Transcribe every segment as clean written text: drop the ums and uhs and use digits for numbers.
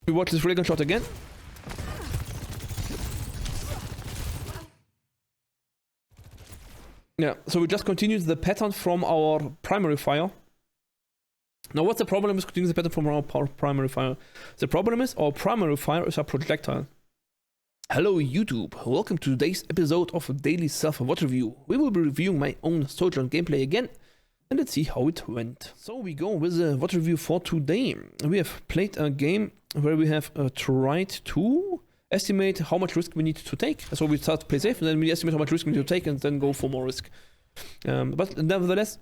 We watch this railgun shot again. Yeah, so we just continued the pattern from our primary fire. Now what's the problem with continuing the pattern from our primary fire? The problem is our primary fire is a projectile. Hello YouTube, welcome to today's episode of Daily Self-Watch Review. We will be reviewing my own Sojourn gameplay again, and let's see how it went. So we go with the watch review for today. We have played a game where we have tried to estimate how much risk we need to take. So we start to play safe, and then we estimate how much risk we need to take, and then go for more risk. But nevertheless...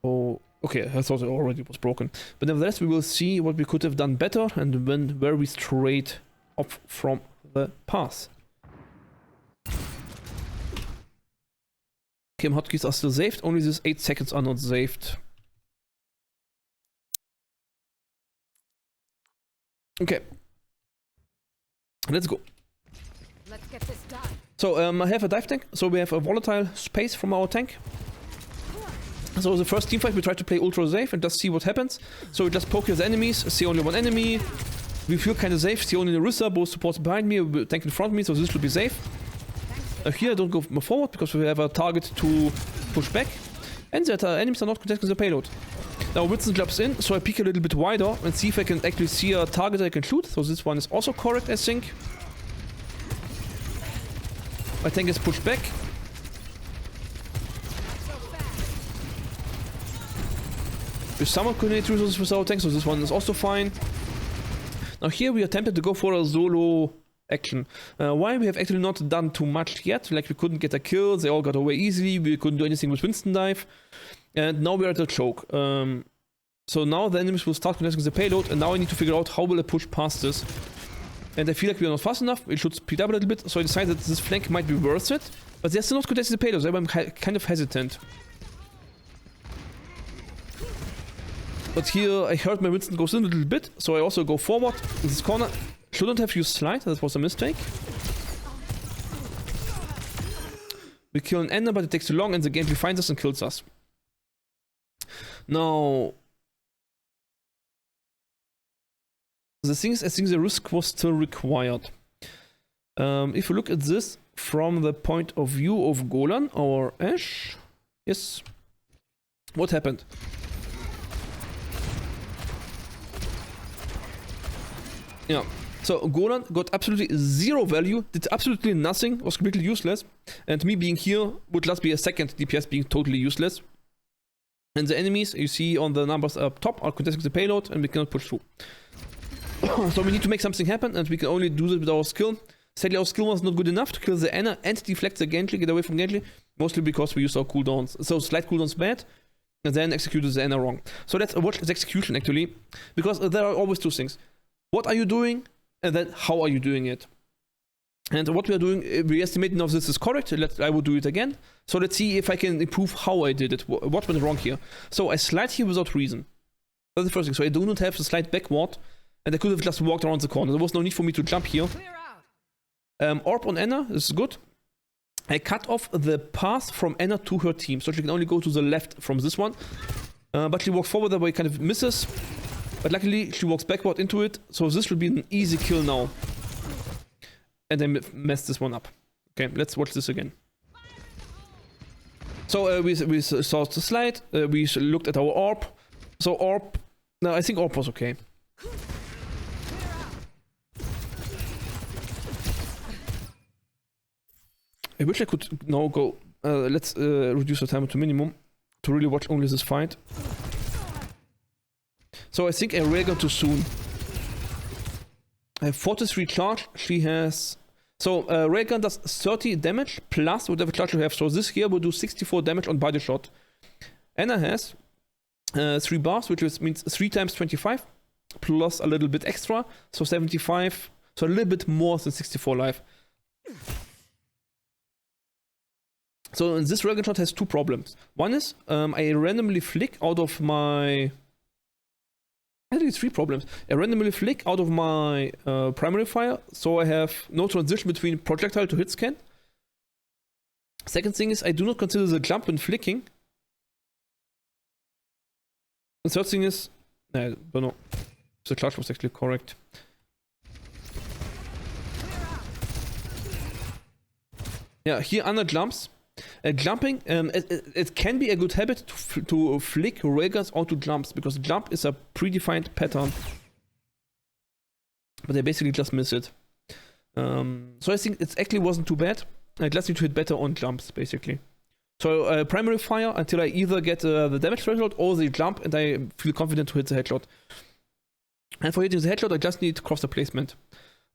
Oh, okay, I thought it already was broken. But nevertheless, we will see what we could have done better, and where we strayed off from the path. Game hotkeys are still saved, only these 8 seconds are not saved. Okay. Let's go. Let's get this done. So I have a dive tank, so we have a volatile space from our tank. So the first teamfight we try to play ultra safe and just see what happens. So we just poke the enemies, see only one enemy. We feel kind of safe, see only the Rissa, both supports behind me, tank in front of me, so this should be safe. Here I don't go forward because we have a target to push back. And the enemies are not contesting the payload. Now Winston jumps in, so I peek a little bit wider and see if I can actually see a target I can shoot. So this one is also correct, I think. My tank is pushed back. We somewhat coordinate resources with our tank, so this one is also fine. Now here we attempted to go for a solo action. Why? We have actually not done too much yet. Like we couldn't get a kill, they all got away easily, we couldn't do anything with Winston dive. And now we're at a choke. So now the enemies will start contesting the payload, and now I need to figure out how will I push past this. And I feel like we are not fast enough, we should speed up a little bit, so I decided that this flank might be worth it. But they're still not contesting the payload, so I'm kind of hesitant. But here I heard my Winston goes in a little bit, so I also go forward in this corner. Shouldn't have used slide, that was a mistake. We kill an ender, but it takes too long and the gameplay finds us and kills us. Now... The thing is, I think the risk was still required. If you look at this from the point of view of Golan, or Ash... Yes. What happened? Yeah. So Golan got absolutely zero value, did absolutely nothing, was completely useless. And me being here would just be a second DPS being totally useless. And the enemies you see on the numbers up top are contesting the payload and we cannot push through. So we need to make something happen and we can only do this with our skill. Sadly our skill was not good enough to kill the Ana and deflect the Gantry, get away from Gantry. Mostly because we used our cooldowns. So slight cooldowns bad. And then executed the Ana wrong. So let's watch the execution actually. Because there are always two things. What are you doing? And then how are you doing it? And what we are doing, we estimate now this is correct. I will do it again. So let's see if I can improve how I did it. What went wrong here? So I slide here without reason. That's the first thing. So I do not have to slide backward. And I could have just walked around the corner. There was no need for me to jump here. Orb on Ana, this is good. I cut off the path from Ana to her team. So she can only go to the left from this one. But she walks forward that way, kind of misses. But luckily, she walks backward into it, so this will be an easy kill now. And I messed this one up. Okay, let's watch this again. So we saw the slide, we looked at our orb. So orb... No, I think orb was okay. I wish I could now go... let's reduce the timer to minimum to really watch only this fight. So I think I railgun too soon. I have 43 charge, she has... So railgun does 30 damage plus whatever charge you have. So this here will do 64 damage on body shot. Ana has 3 bars, which means 3 times 25 plus a little bit extra. So 75, so a little bit more than 64 life. So this railgun shot has 2 problems. One is I randomly flick out of my... I think it's 3 problems. I randomly flick out of my primary fire, so I have no transition between projectile to hit scan. Second thing is I do not consider the jump when flicking. The third thing is... I don't know. The charge was actually correct. Yeah, here under jumps. Jumping, it can be a good habit to flick railguns onto jumps, because jump is a predefined pattern. But I basically just miss it. So I think it actually wasn't too bad. I just need to hit better on jumps, basically. So primary fire until I either get the damage threshold or the jump, and I feel confident to hit the headshot. And for hitting the headshot, I just need cross the placement.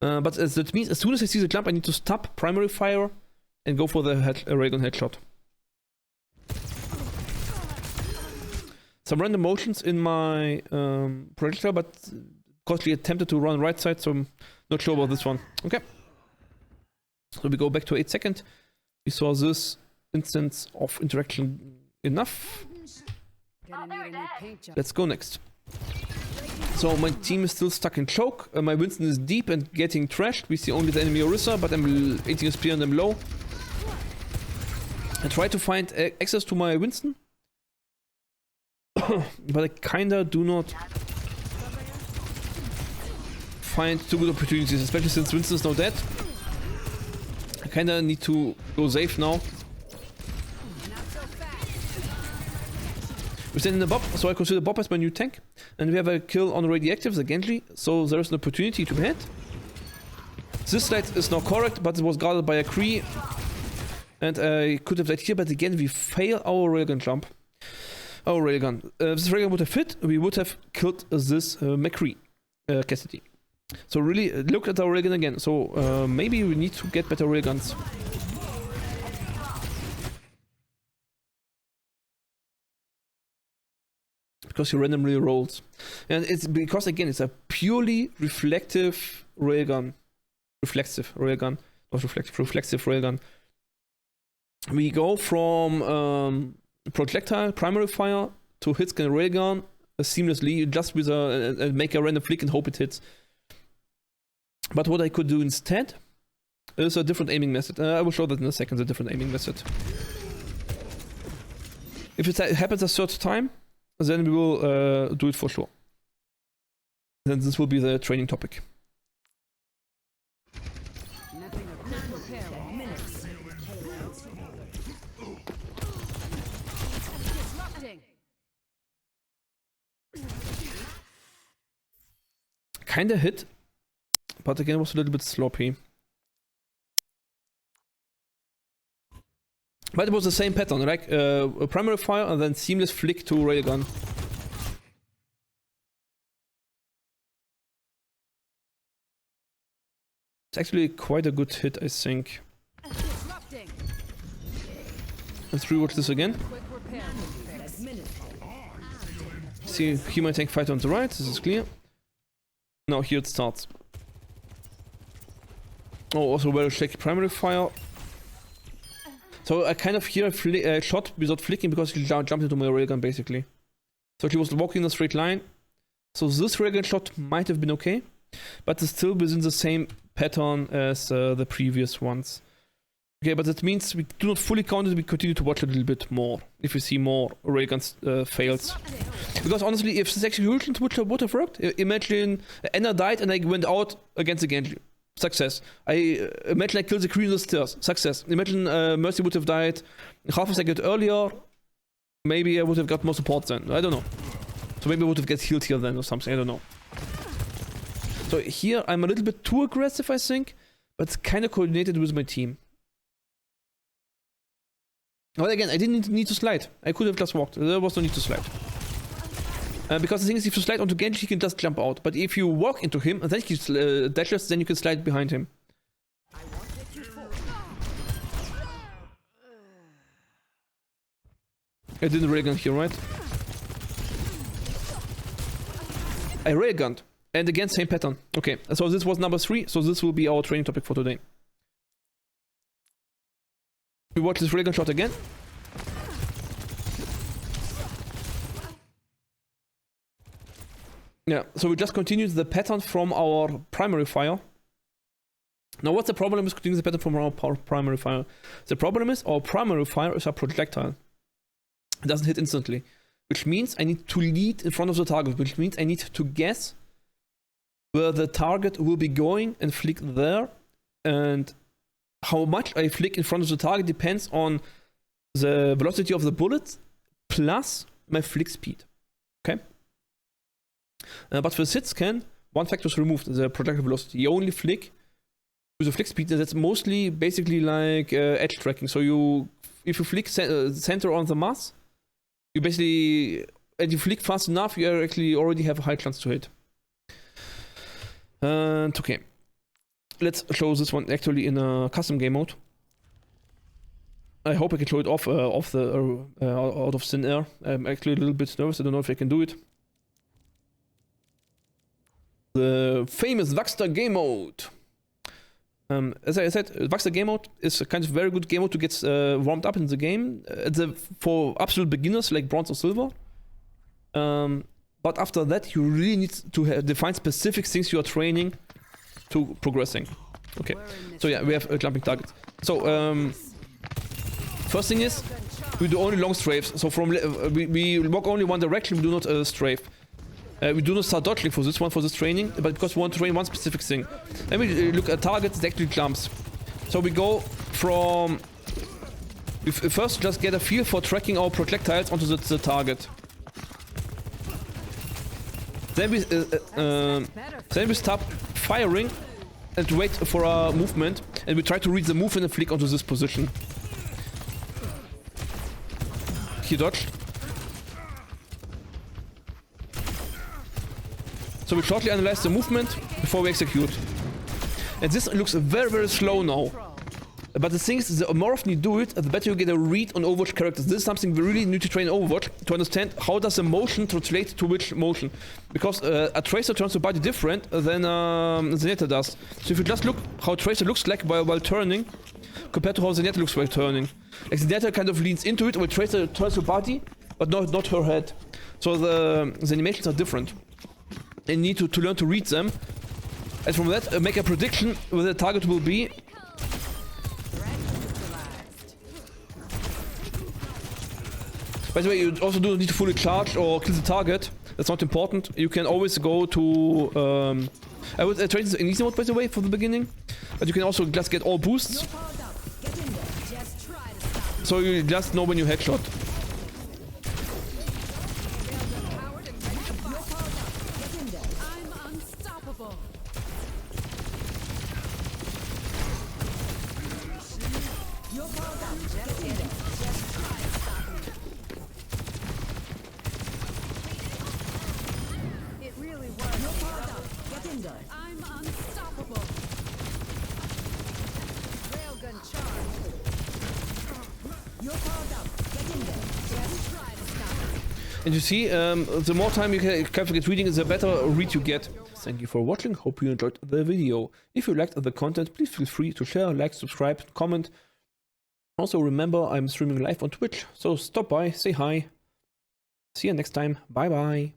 But that means as soon as I see the jump, I need to stop primary fire and go for the railgun headshot. Some random motions in my projectile, but cautiously attempted to run right side, so I'm not sure about this one. Okay. So we go back to 8 seconds. We saw this instance of interaction enough. Gonna need a new paint job. Let's go next. So my team is still stuck in choke. My Winston is deep and getting trashed. We see only the enemy Orisa, but I'm eating a spear and I'm low. I try to find access to my Winston. But I kinda do not find too good opportunities, especially since Winston is now dead. I kinda need to go safe now. We stand in the Bob, so I consider Bob as my new tank. And we have a kill on radioactive, the Genji, so there is an opportunity to hit. This slide is not correct, but it was guarded by a Kree. And I could have died here, but again we fail our railgun jump. Our railgun. If this railgun would have hit, we would have killed this McCree, Cassidy. So really look at our railgun again. So maybe we need to get better railguns. Because he randomly rolls. And it's because again it's a purely reflective railgun. Reflexive railgun. Not reflective, reflexive railgun. We go from projectile, primary fire, to hit scan railgun seamlessly, just with make a random flick and hope it hits. But what I could do instead is a different aiming method. I will show that in a second, the different aiming method. If it happens a third time, then we will do it for sure. Then this will be the training topic. Kinda hit, but again it was a little bit sloppy. But it was the same pattern, like a primary fire and then seamless flick to railgun. It's actually quite a good hit, I think. Let's rewatch this again. See, here my tank fighter on the right, this is clear. Now here it starts. Oh, also very shaky primary fire. So I kind of here shot without flicking because he jumped into my railgun basically. So she was walking in a straight line. So this railgun shot might have been okay, but it's still within the same pattern as the previous ones. Okay, but that means we do not fully count it, we continue to watch a little bit more if we see more railguns fails. Because honestly, if this execution would have worked, imagine Anna died and I went out against the Genji. Success. Imagine I killed the Kree in the stairs. Success. Imagine Mercy would have died half a second earlier. Maybe I would have got more support then. I don't know. So maybe I would have got healed here then or something. I don't know. So here I'm a little bit too aggressive, I think, but it's kind of coordinated with my team. But again, I didn't need to slide. I could have just walked. There was no need to slide. Because the thing is, if you slide onto Genji, he can just jump out. But if you walk into him and then he dashes, then you can slide behind him. I didn't railgun here, right? I railgunned. And again, same pattern. Okay, so this was number 3. So this will be our training topic for today. We watch this railgun shot again. Yeah, so we just continued the pattern from our primary fire. Now what's the problem with continuing the pattern from our primary fire? The problem is our primary fire is a projectile. It doesn't hit instantly. Which means I need to lead in front of the target, which means I need to guess where the target will be going and flick there, and how much I flick in front of the target depends on the velocity of the bullet plus my flick speed. Okay? But for the sit scan, one factor is removed, the projectile velocity. You only flick with the flick speed, and that's mostly basically like edge tracking. So if you flick center on the mass, you basically, and you flick fast enough, you actually already have a high chance to hit. And okay, let's show this one actually in a custom game mode. I hope I can show it out of thin air. I'm actually a little bit nervous. I don't know if I can do it. The famous Waxter game mode. As I said, Waxter game mode is a kind of very good game mode to get warmed up in the game. For absolute beginners like bronze or silver. But after that, you really need to define specific things you are training to progressing. Okay, so yeah, we have jumping targets. So first thing is, we do only long strafes. So from we walk only one direction. We do not strafe. We do not start dodging for this training, but because we want to train one specific thing. Then we look at targets that actually jumps. So we go from... We first just get a feel for tracking our projectiles onto the target. Then we start firing and wait for a movement, and we try to read the movement and flick onto this position. He dodged. So we shortly analyze the movement before we execute. And this looks very, very slow now. But the thing is, the more often you do it, the better you get a read on Overwatch characters. This is something we really need to train in Overwatch to understand how does the motion translate to which motion. Because a Tracer turns the body different than Zenyatta does. So if you just look how Tracer looks like while turning, compared to how Zenyatta looks while turning. Like Zenyatta kind of leans into it, while Tracer turns her body, but not her head. So the animations are different. And need to learn to read them, and from that make a prediction where the target will be. By the way, you also don't need to fully charge or kill the target. That's not important. You can always go to... I would train this in easy mode, by the way, for the beginning. But you can also just get all boosts. So you just know when you headshot. I'm unstoppable. Railgun charge. You're powered up. Get in there. Just try to stop it. And you see, the more time you can get reading, the better read you get. Thank you for watching. Hope you enjoyed the video. If you liked the content, please feel free to share, like, subscribe, comment. Also remember, I'm streaming live on Twitch, so stop by, say hi. See you next time. Bye bye.